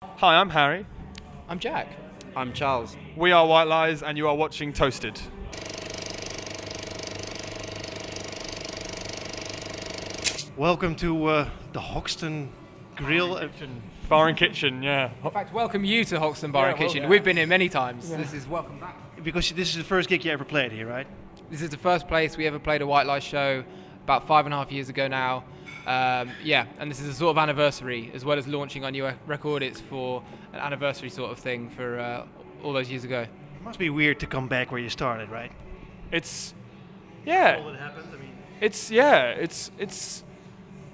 Hi, I'm Harry. I'm Jack. I'm Charles. We are White Lies, and you are watching Toasted. Welcome to the Hoxton Grill. Bar and kitchen, yeah. In fact, welcome you to Hoxton Bar and Kitchen. We've been here many times. Yeah. This is welcome back. Because this is the first gig you ever played here, right? This is the first place we ever played a White Lies show about 5.5 years ago now. And this is a sort of anniversary, as well as launching our new record. It's for an anniversary sort of thing for all those years ago. It must be weird to come back where you started, right? It's, yeah. All that happened. I mean, it's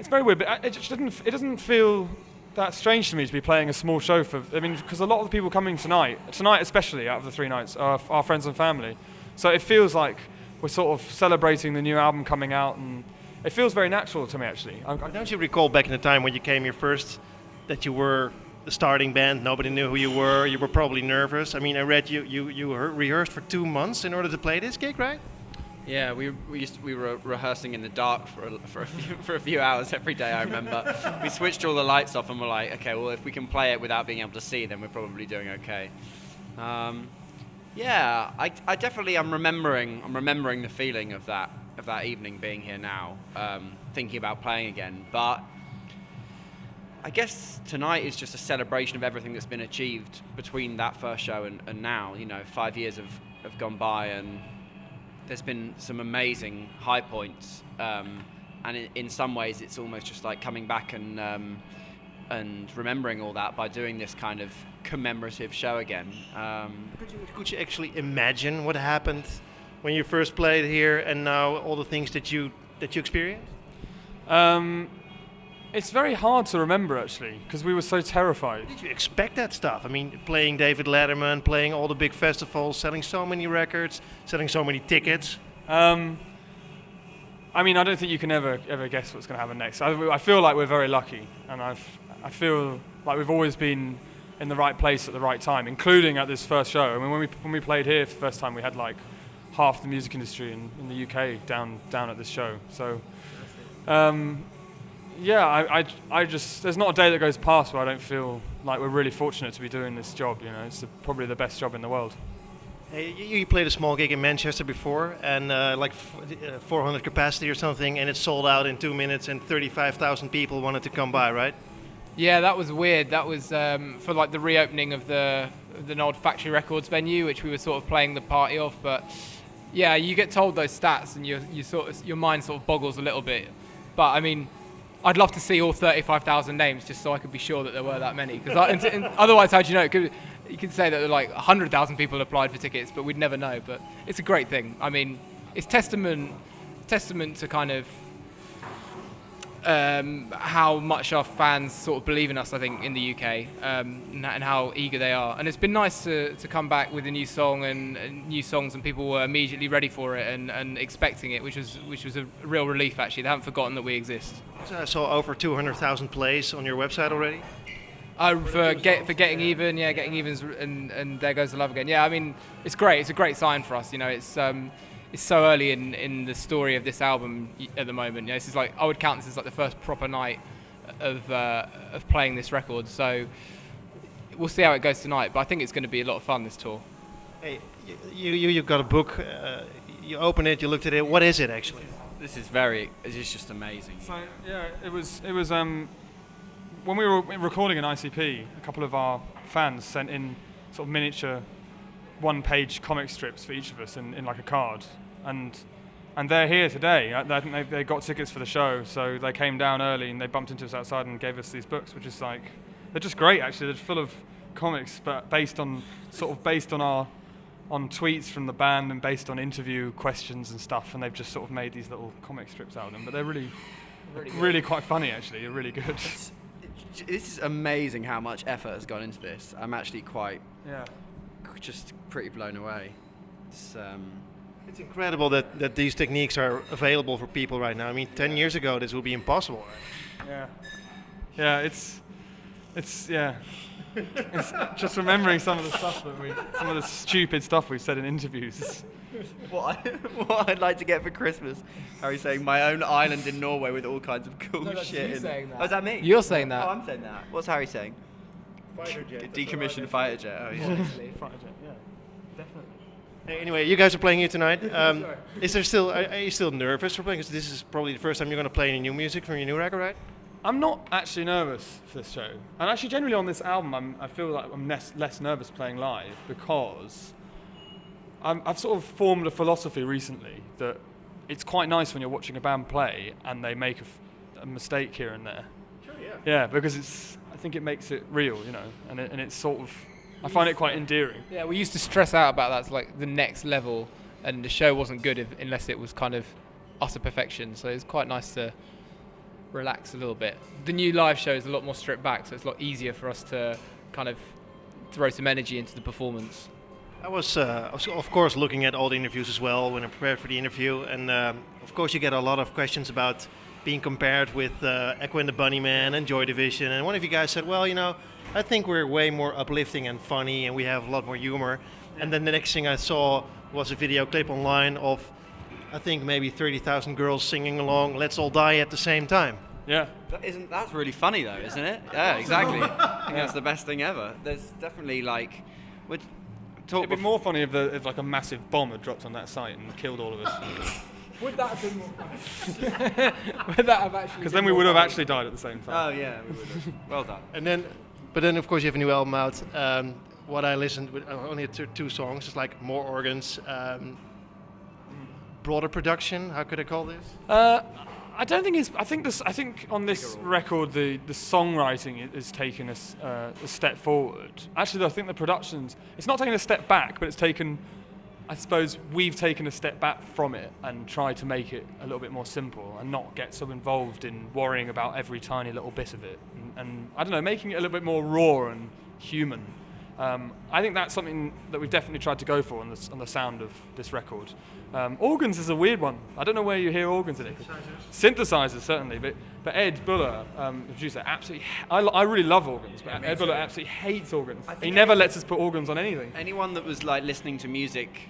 very weird, but it doesn't feel that strange to me to be playing a small show because a lot of the people coming tonight especially out of the 3 nights, are our friends and family. So it feels like we're sort of celebrating the new album coming out, and it feels very natural to me, actually. don't you recall back in the time when you came here first that you were the starting band, nobody knew who you were probably nervous. I mean, I read you rehearsed for 2 months in order to play this gig, right? Yeah, we were rehearsing in the dark for a few hours every day. I remember we switched all the lights off and we're like, okay, well if we can play it without being able to see, then we're probably doing okay. I definitely am remembering the feeling of that evening being here now, thinking about playing again. But I guess tonight is just a celebration of everything that's been achieved between that first show and now. 5 years have gone by, and there's been some amazing high points, and in some ways it's almost just like coming back and remembering all that by doing this kind of commemorative show again. Could you actually imagine what happened when you first played here and now all the things that you experienced? It's very hard to remember, actually, because we were so terrified. Did you expect that stuff? I mean, playing David Letterman, playing all the big festivals, selling so many records, selling so many tickets. I don't think you can ever guess what's going to happen next. I feel like we're very lucky, and I feel like we've always been in the right place at the right time, including at this first show. I mean, when we played here for the first time, we had like half the music industry in the UK down at this show. So, I just there's not a day that goes past where I don't feel like we're really fortunate to be doing this job. It's probably the best job in the world. Hey, you played a small gig in Manchester before, and 400 capacity or something, and it sold out in 2 minutes, and 35,000 people wanted to come by, right? Yeah, that was weird. That was for like the reopening of the old Factory Records venue, which we were sort of playing the party of. But yeah, you get told those stats, and your mind sort of boggles a little bit. But I mean, I'd love to see all 35,000 names just so I could be sure that there were that many. Because otherwise, how do you know? You could say that like 100,000 people applied for tickets, but we'd never know. But it's a great thing. I mean, it's testament to kind of how much our fans sort of believe in us, I think, in the UK, and how eager they are. And it's been nice to come back with a new song and new songs, and people were immediately ready for it and expecting it, which was a real relief, actually. They haven't forgotten that we exist. So I saw over 200,000 plays on your website already. For Getting Even, yeah, Getting Even's and There Goes the Love Again. Yeah, I mean, it's great. It's a great sign for us. It's so early in the story of this album at the moment. This is like, I would count this as like the first proper night of playing this record. So we'll see how it goes tonight. But I think it's going to be a lot of fun, this tour. Hey, you've got a book. You opened it. You looked at it. What is it actually? This is just amazing. So yeah, it was when we were recording an ICP, a couple of our fans sent in sort of miniature one-page comic strips for each of us in like a card, and they're here today. I think they got tickets for the show, so they came down early and they bumped into us outside and gave us these books, which is like, they're just great actually. They're full of comics, but based on tweets from the band and based on interview questions and stuff, and they've just sort of made these little comic strips out of them. But they're really quite funny actually. They're really good. This is amazing how much effort has gone into this. I'm actually just pretty blown away. It's incredible that these techniques are available for people right now. I mean, 10 years ago this would be impossible. Yeah, it's just remembering some of the stupid stuff we've said in interviews. What I'd like to get for Christmas, Harry saying my own island in Norway with all kinds of cool No, that's shit. you saying that. Oh, is that me? You're saying that. Oh, I'm saying that. What's Harry saying? Fighter jet. Decommissioned fighter jet. Oh yeah. Fighter jet, yeah, definitely. Hey, anyway, you guys are playing here tonight. Is there still? Are you still nervous for playing? Because this is probably the first time you're going to play any new music from your new record, right? I'm not actually nervous for this show, and actually generally on this album, I feel like I'm less nervous playing live because I've sort of formed a philosophy recently that it's quite nice when you're watching a band play and they make a mistake here and there. Sure, yeah. Yeah, because I think it makes it real, and it's sort of, I find it quite endearing. Yeah, we used to stress out about that, like the next level, and the show wasn't good unless it was kind of utter perfection. So it's quite nice to relax a little bit. The new live show is a lot more stripped back, so it's a lot easier for us to kind of throw some energy into the performance. I was of course looking at all the interviews as well when I prepared for the interview, and of course you get a lot of questions about being compared with Echo and the Bunnymen and Joy Division, and one of you guys said, well, I think we're way more uplifting and funny and we have a lot more humor. And then the next thing I saw was a video clip online of, I think maybe 30,000 girls singing along "Let's All Die" at the same time. Yeah. That's really funny though, isn't it? Yeah, exactly. I think that's the best thing ever. There's definitely like, It'd be more funny if like a massive bomb had dropped on that site and killed all of us. Would that have been more funny? Would that have actually? Because then we would have actually died at the same time. Oh yeah, we would have. Well done. But then of course you have a new album out. What I listened with only two songs, it's like more organs, broader production. How could I call this? I don't think it's. I think on this record the songwriting is taken a step forward. Actually, I think the production's. It's not taking a step back, but it's taken. I suppose we've taken a step back from it and tried to make it a little bit more simple and not get so involved in worrying about every tiny little bit of it. And I don't know, making it a little bit more raw and human. I think that's something that we've definitely tried to go for on the sound of this record. Organs is a weird one. I don't know where you hear organs in it. Synthesizers, certainly, but Ed Buller, the producer, absolutely. I really love organs, but Ed Buller absolutely hates organs. He never lets us put organs on anything. Anyone that was like listening to music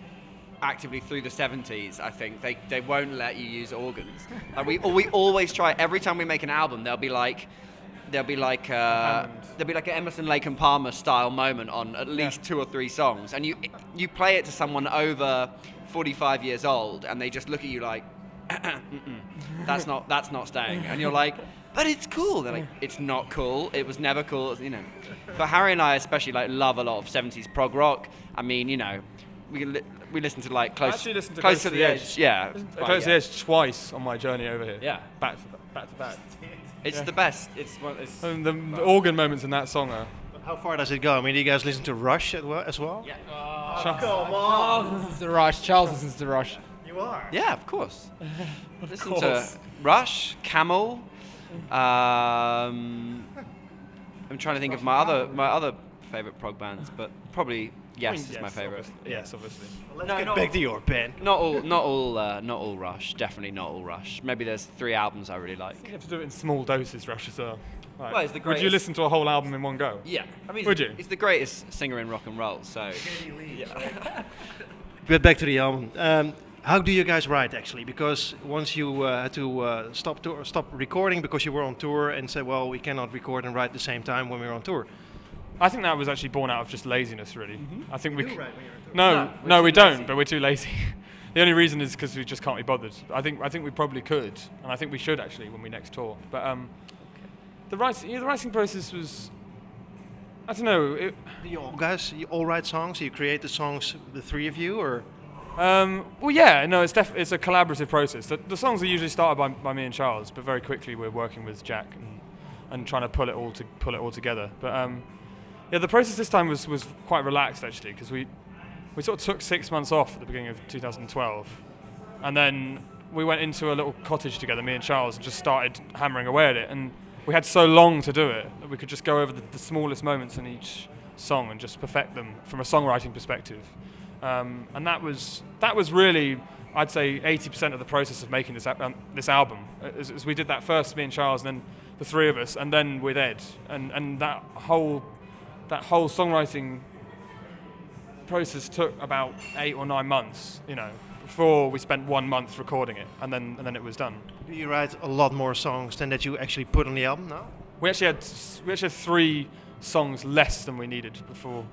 actively through the 70s, I think they won't let you use organs. Like we always try. Every time we make an album, there'll be like an Emerson, Lake and Palmer style moment on at least 2 or 3 songs, and you play it to someone over 45 years old, and they just look at you like, that's not staying, and you're like, but it's cool. They're like, it's not cool. It was never cool, But Harry and I especially love a lot of 70s prog rock. I mean, we listen to like close to the edge. Yeah, Close to the Edge twice on my journey over here. Yeah, back to back. It's the best. And the organ moments in that song are. How far does it go? I mean, do you guys listen to Rush as well? Yeah. Come Charles listens to Rush. Charles listens to Rush. You are? Yeah, of course. Listen to Rush, Camel. I'm trying to think of my other favorite prog bands, but probably Yes is my favorite. Yes, obviously. Well, let's get back to your pen. Not all Rush. Definitely not all Rush. Maybe there's 3 albums I really like. You have to do it in small doses, Rush as well. Right. Well, it's the Would greatest. you listen to a whole album in one go? Yeah. I mean, Would you? He's the greatest singer in rock and roll. So. Get back to the album. How do you guys write actually? Because once you had to stop recording because you were on tour and said, well, we cannot record and write at the same time when we were on tour. I think that was actually born out of just laziness, really. Mm-hmm. I think we. You write when you're on tour. No, we don't. But we're too lazy. The only reason is because we just can't be bothered. I think we probably could, and I think we should actually when we next tour. But the writing process was. I don't know. You all write songs? You create the songs, the 3 of you, or? Well, yeah, no, it's a collaborative process. The songs are usually started by me and Charles, but very quickly we're working with Jack and trying to pull it all together. But yeah, the process this time was quite relaxed actually, because we sort of took 6 months off at the beginning of 2012, and then we went into a little cottage together, me and Charles, and just started hammering away at it. And we had so long to do it that we could just go over the smallest moments in each song and just perfect them from a songwriting perspective. And that was really, I'd say, 80% of the process of making this album. As we did that first, me and Charles, and then the 3 of us, and then with Ed, and that whole songwriting process took about 8 or 9 months, before we spent 1 month recording it, and then it was done. Do you write a lot more songs than that you actually put on the album now? We actually had 3 songs less than we needed before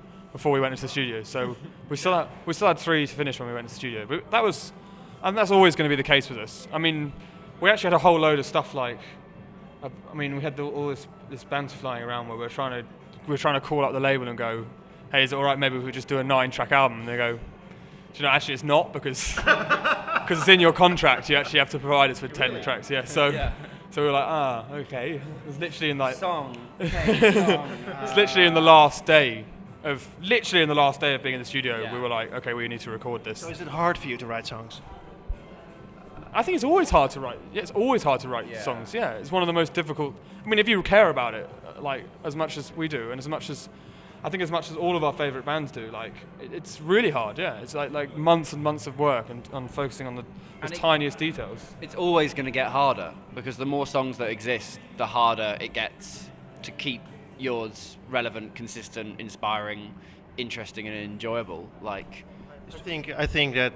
we went into the studio. So we still had 3 to finish when we went into the studio. But that's always going to be the case with us. I mean, we actually had a whole load of stuff like, we had all this banter flying around where we're trying to call up the label and go, hey, is it all right? Maybe if we just do a 9-track album. And they go, do you know, actually it's not because it's in your contract. You actually have to provide us with 10 tracks. Yeah. So we're like, okay. It's literally in like Song. it's literally in the last day of being in the studio. Yeah. We were like, okay, we need to record this. So is it hard for you to write songs? I think it's always hard to write. Yeah, it's always hard to write songs. Yeah, it's one of the most difficult. I mean, if you care about it, like as much as we do, and as much as all of our favorite bands do, like it's really hard. Yeah, it's like months and months of work and focusing on the tiniest details. It's always going to get harder because the more songs that exist, the harder it gets to keep yours relevant, consistent, inspiring, interesting, and enjoyable. Like, I think that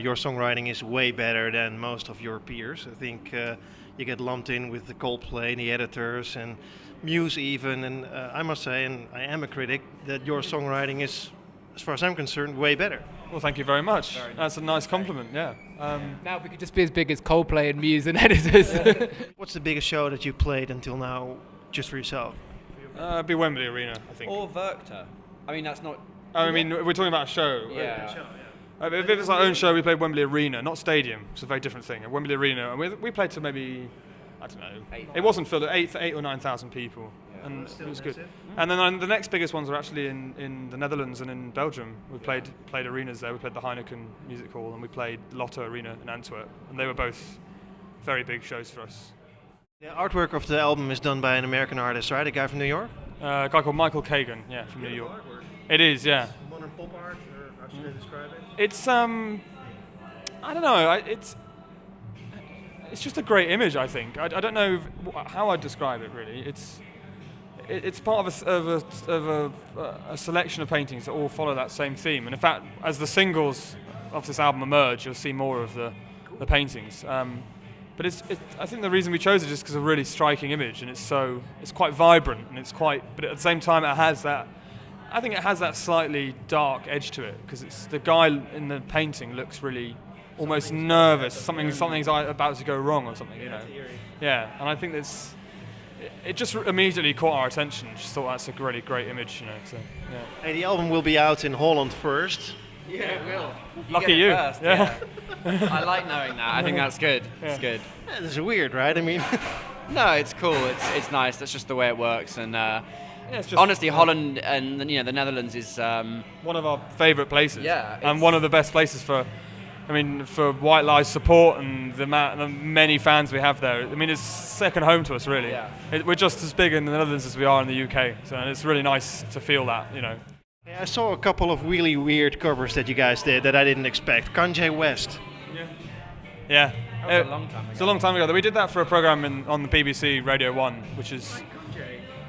your songwriting is way better than most of your peers. I think you get lumped in with the Coldplay and the editors and Muse even. And I must say, and I am a critic, that your songwriting is, as far as I'm concerned, way better. Well, thank you very much. That's a nice compliment. Yeah. Now we could just be as big as Coldplay and Muse and editors. What's the biggest show that you played until now, just for yourself? It'd be Wembley Arena, I think. or Werchter. I mean, that's not. I mean, we're talking about a show. Yeah. If it's our own show, we played Wembley Arena, not Stadium. It's a very different thing. At Wembley Arena, and we played to maybe, I don't know. It wasn't filled at 8 or 9,000 people, and it was good. And then the next biggest ones are actually in the Netherlands and in Belgium. We played arenas there. We played the Heineken Music Hall, and we played Lotto Arena in Antwerp, and they were both very big shows for us. The artwork of the album is done by an American artist, right? A guy from New York? A guy called Michael Kagan, from New York. It is, yeah. Modern pop art, or how should I describe it? It's I don't know. It's just a great image. I think. I don't know how I'd describe it really. It's part of a selection of paintings that all follow that same theme. And in fact, as the singles of this album emerge, you'll see more of the paintings. But I think the reason we chose it is because of a really striking image, and it's quite vibrant, and but at the same time I think it has that slightly dark edge to it, because it's the guy in the painting looks really almost nervous. Something's about to go wrong or something, you know. Yeah, and I think it just immediately caught our attention. Just thought that's a really great image, you know. So yeah. Hey, the album will be out in Holland first. Yeah, it will. Lucky you. First, yeah. I like knowing that. I think that's good. Yeah. It's good. Yeah, this is weird, right? I mean, No, it's cool. It's nice. That's just the way it works. And It's just, honestly, Holland and the Netherlands is one of our favourite places. Yeah, and one of the best places for White Lies support and the many fans we have there. I mean, it's second home to us, really. Yeah. We're just as big in the Netherlands as we are in the UK, so it's really nice to feel that, you know. I saw a couple of really weird covers that you guys did that I didn't expect. Kanye West. Yeah. That was a long time ago. It's a long time ago. We did that for a program on the BBC Radio 1, which is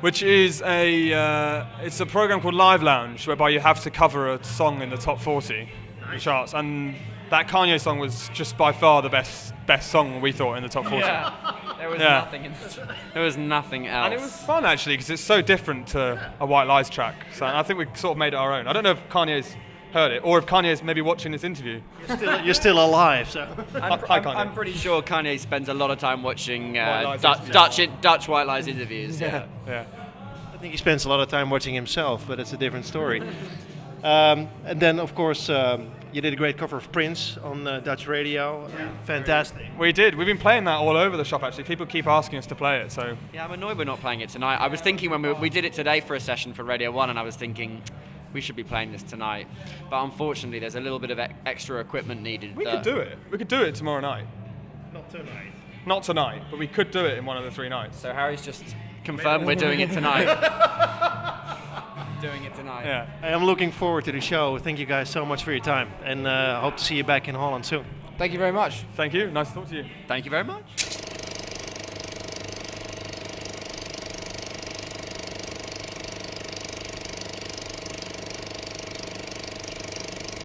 it's a program called Live Lounge, whereby you have to cover a song in the top 40 charts, and that Kanye song was just by far the best song we thought in the top 40. Yeah. There was nothing in There was nothing else. And it was fun actually, because it's so different to a White Lies track. So I think we sort of made it our own. I don't know if Kanye's heard it, or if Kanye's maybe watching this interview. You're still alive, so. Hi, Kanye. I'm pretty sure Kanye spends a lot of time watching White Lies Dutch White Lies interviews. Yeah. I think he spends a lot of time watching himself, but it's a different story. And then, of course, you did a great cover of Prince on Dutch radio. Fantastic. We did. We've been playing that all over the shop actually. People keep asking us to play it, so. Yeah, I'm annoyed we're not playing it tonight. I was thinking when we did it today for a session for Radio 1, and I was thinking we should be playing this tonight. But unfortunately, there's a little bit of extra equipment needed. We could do it. We could do it tomorrow night. Not tonight. Not tonight, but we could do it in one of the 3 nights. So Harry's just confirmed we're doing it tonight. Doing it tonight. Yeah. I'm looking forward to the show. Thank you guys so much for your time, and hope to see you back in Holland soon. Thank you very much. Thank you. Nice to talk to you. Thank you very much.